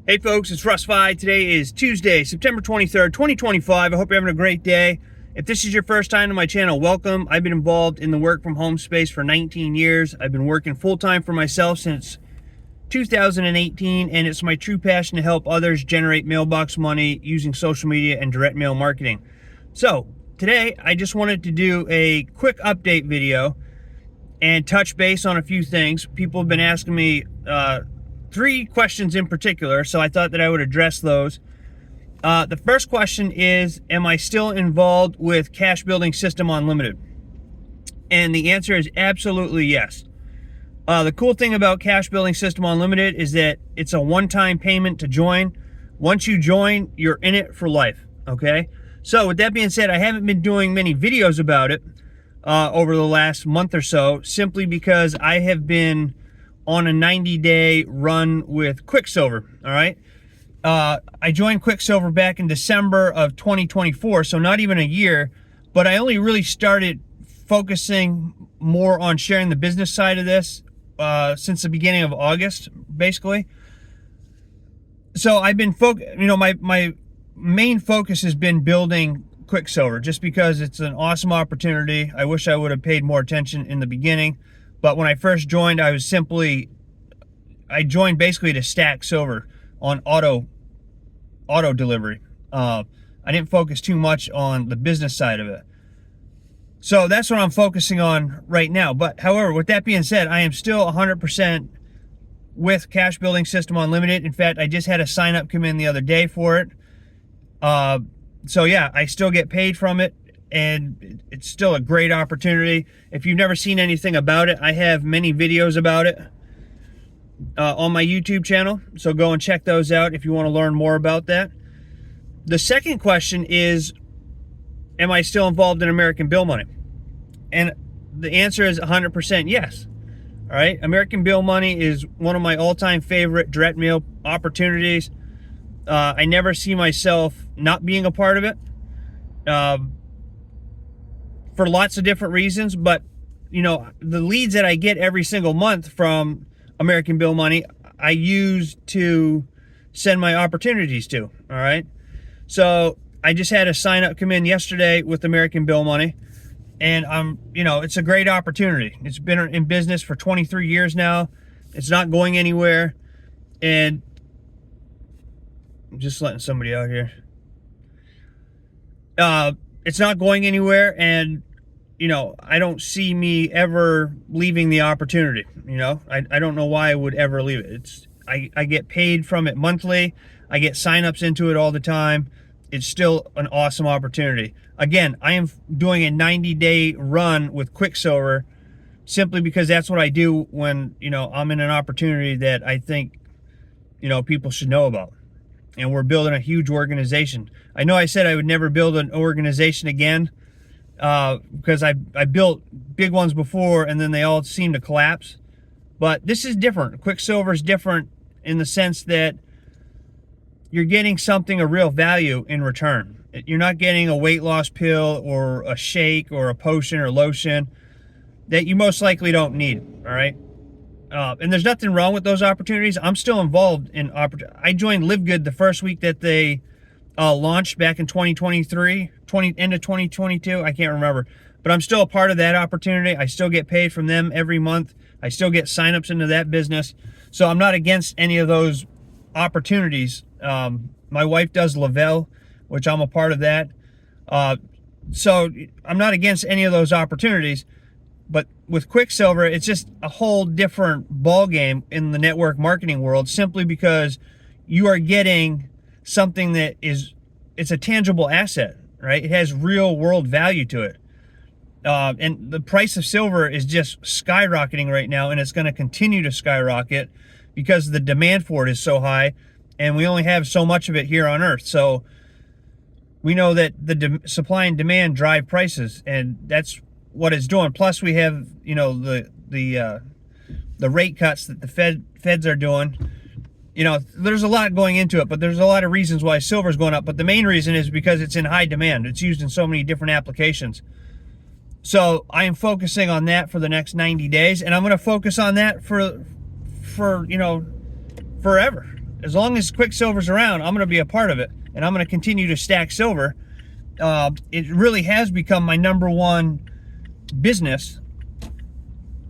Hey folks, it's Russ. Today is Tuesday, September 23rd, 2025. I hope you're having a great day. If this is your first time to my channel, welcome. I've been involved in the work from home space for 19 years. I've been working full-time for myself since 2018, and it's my true passion to help others generate mailbox money using social media and direct mail marketing. So today, I just wanted to do a quick update video and touch base on a few things. People have been asking me three questions in particular, so I thought that I would address those. The first question is, am I still involved with Cash Building System Unlimited? And the answer is absolutely yes. The cool thing about Cash Building System Unlimited is that it's a one-time payment to join. Once you join, you're in it for life, okay? So with that being said, I haven't been doing many videos about it over the last month or so, simply because I have been on a 90-day run with Quicksilver, all right? I joined Quicksilver back in December of 2024, so not even a year, but I only really started focusing more on sharing the business side of this since the beginning of August, basically. So I've been my main focus has been building Quicksilver, just because it's an awesome opportunity. I wish I would have paid more attention in the beginning. But when I first joined, I joined basically to stack silver on auto delivery. I didn't focus too much on the business side of it. So that's what I'm focusing on right now. But however, with that being said, I am still 100% with Cash Building System Unlimited. In fact, I just had a sign up come in the other day for it. So yeah, I still get paid from it, and it's still a great opportunity. If you've never seen anything about it, I have many videos about it on my YouTube channel, so go and check those out if you want to learn more about that. The second question is, am I still involved in American Bill Money? And the answer is 100% yes. All right, American Bill Money is one of my all-time favorite direct mail opportunities. I never see myself not being a part of it. For lots of different reasons, but you know, the leads that I get every single month from American Bill Money, I use to send my opportunities to. All right, so I just had a sign up come in yesterday with American Bill Money, and it's a great opportunity. It's been in business for 23 years now. It's not going anywhere, and I'm just letting somebody out here. It's not going anywhere, and I don't see me ever leaving the opportunity. I don't know why I would ever leave it. I get paid from it monthly. I get signups into it all the time. It's still an awesome opportunity. Again, I am doing a 90-day run with Quicksilver simply because that's what I do when, I'm in an opportunity that I think, people should know about. And we're building a huge organization. I know I said I would never build an organization again, because I built big ones before and then they all seem to collapse. But this is different. Quicksilver is different in the sense that you're getting something of real value in return. You're not getting a weight loss pill or a shake or a potion or lotion that you most likely don't need, all right? And there's nothing wrong with those opportunities. I'm still involved in I joined Live Good the first week that they launched back in 2023, end of 2022, I can't remember. But I'm still a part of that opportunity. I still get paid from them every month. I still get signups into that business. So I'm not against any of those opportunities. My wife does Lavelle, which I'm a part of that. So I'm not against any of those opportunities. But with Quicksilver, it's just a whole different ball game in the network marketing world, simply because you are getting something that it's a tangible asset, right? It has real world value to it. And the price of silver is just skyrocketing right now, and it's going to continue to skyrocket because the demand for it is so high, and we only have so much of it here on Earth. So we know that the supply and demand drive prices, and that's what it's doing. Plus we have, the rate cuts that the feds are doing. There's a lot going into it, but there's a lot of reasons why silver is going up. But the main reason is because it's in high demand. It's used in so many different applications. So I am focusing on that for the next 90 days, and I'm going to focus on that for forever. as long as quicksilver's around, I'm going to be a part of it, and I'm going to continue to stack silver. It really has become my number one business,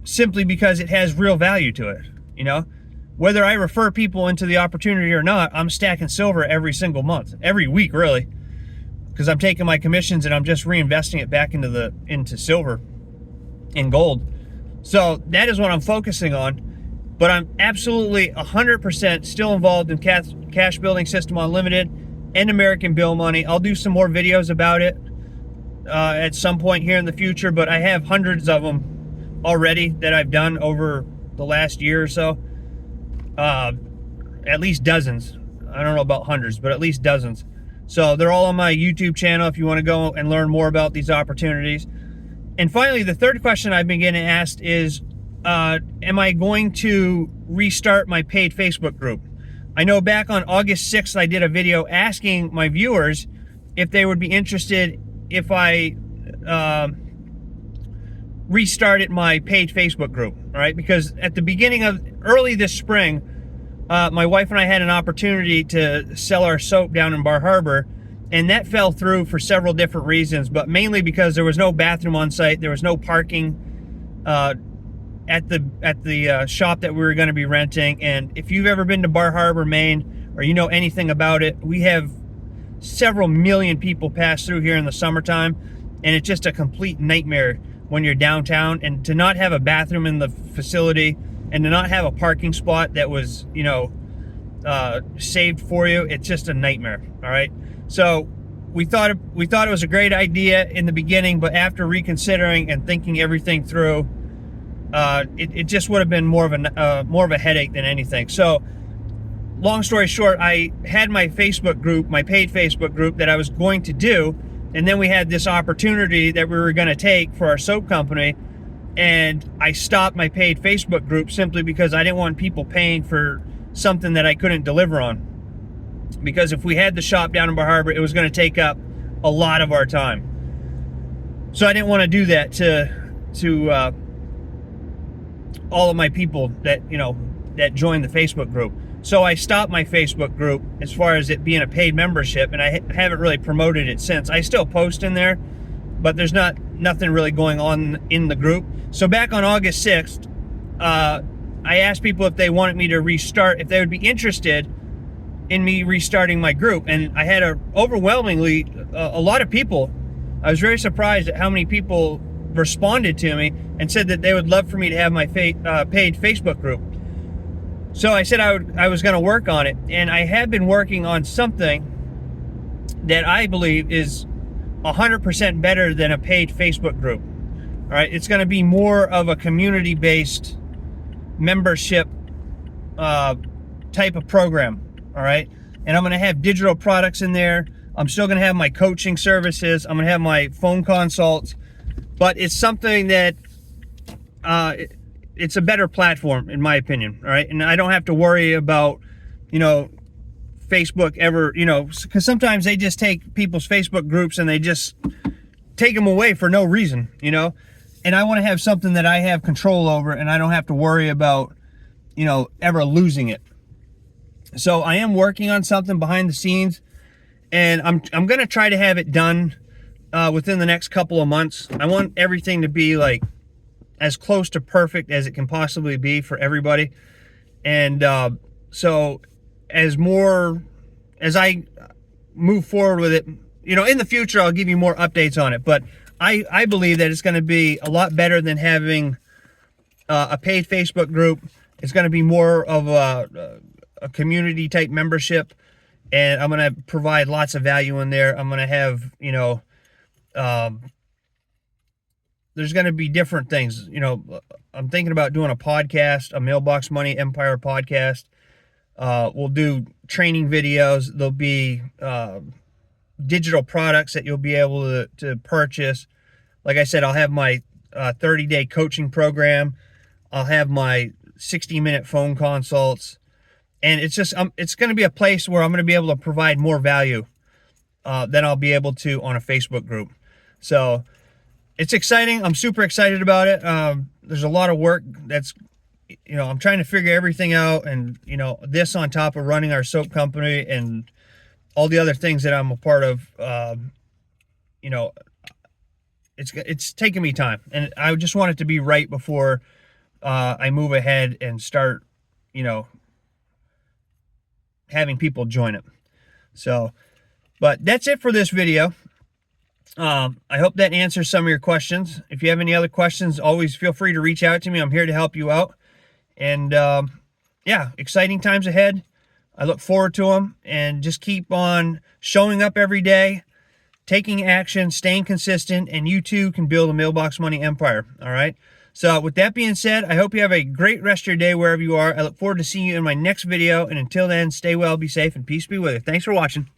simply because it has real value to it. You know, whether I refer people into the opportunity or not, I'm stacking silver every single month, every week really, because I'm taking my commissions and I'm just reinvesting it back into silver and gold. So that is what I'm focusing on. But I'm absolutely 100% still involved in Cash Building System Unlimited and American Bill Money. I'll do some more videos about it at some point here in the future, but I have hundreds of them already that I've done over the last year or so. At least dozens. I don't know about hundreds, but at least dozens. So they're all on my YouTube channel if you want to go and learn more about these opportunities. And finally, the third question I've been getting asked is, am I going to restart my paid Facebook group? I know back on August 6th, I did a video asking my viewers if they would be interested if I restarted my paid Facebook group, all right? Because at the beginning of early this spring, my wife and I had an opportunity to sell our soap down in Bar Harbor, and that fell through for several different reasons, but mainly because there was no bathroom on site, there was no parking at the shop that we were going to be renting. And if you've ever been to Bar Harbor, Maine, or you know anything about it, we have several million people pass through here in the summertime, and it's just a complete nightmare when you're downtown. And to not have a bathroom in the facility and to not have a parking spot that was, you know, saved for you, it's just a nightmare. All right, so we thought it was a great idea in the beginning, but after reconsidering and thinking everything through, it just would have been more of a headache than anything. So long story short, I had my Facebook group, my paid Facebook group, that I was going to do, and then we had this opportunity that we were going to take for our soap company, and I stopped my paid Facebook group simply because I didn't want people paying for something that I couldn't deliver on. Because if we had the shop down in Bar Harbor, it was going to take up a lot of our time. So I didn't want to do that to all of my people that, you know, that joined the Facebook group. So I stopped my Facebook group as far as it being a paid membership, and I haven't really promoted it since. I still post in there, but there's nothing really going on in the group. So back on August 6th, I asked people if they wanted me to restart, if they would be interested in me restarting my group. And I had overwhelmingly a lot of people. I was very surprised at how many people responded to me and said that they would love for me to have my paid Facebook group. So I said I was going to work on it, and I have been working on something that I believe is 100% better than a paid Facebook group. All right, it's going to be more of a community-based membership type of program. All right, and I'm going to have digital products in there. I'm still going to have my coaching services. I'm going to have my phone consults, but it's something that it's a better platform in my opinion. All right, and I don't have to worry about, you know, Facebook ever, you know, because sometimes they just take people's Facebook groups and they just take them away for no reason, you know. And I want to have something that I have control over, and I don't have to worry about, you know, ever losing it. So I am working on something behind the scenes, and I'm going to try to have it done within the next couple of months. I want everything to be like as close to perfect as it can possibly be for everybody. And so as I move forward with it, you know, in the future, I'll give you more updates on it. But I believe that it's going to be a lot better than having a paid Facebook group. It's going to be more of a community type membership, and I'm going to provide lots of value in there. I'm going to have, you know, there's going to be different things. You know, I'm thinking about doing a podcast, a Mailbox Money Empire podcast. We'll do training videos. There'll be digital products that you'll be able to purchase. Like I said, I'll have my 30-day coaching program. I'll have my 60-minute phone consults. And it's just, it's going to be a place where I'm going to be able to provide more value than I'll be able to on a Facebook group. So it's exciting. I'm super excited about it. There's a lot of work that's you know, I'm trying to figure everything out, and, you know, this on top of running our soap company and all the other things that I'm a part of, you know, it's taking me time, and I just want it to be right before I move ahead and start, you know, having people join it. So, but that's it for this video. I hope that answers some of your questions. If you have any other questions, always feel free to reach out to me. I'm here to help you out. And yeah, exciting times ahead. I look forward to them, and just keep on showing up every day, taking action, staying consistent, and you too can build a Mailbox Money Empire. All right. So with that being said, I hope you have a great rest of your day wherever you are. I look forward to seeing you in my next video. And until then, stay well, be safe, and peace be with you. Thanks for watching.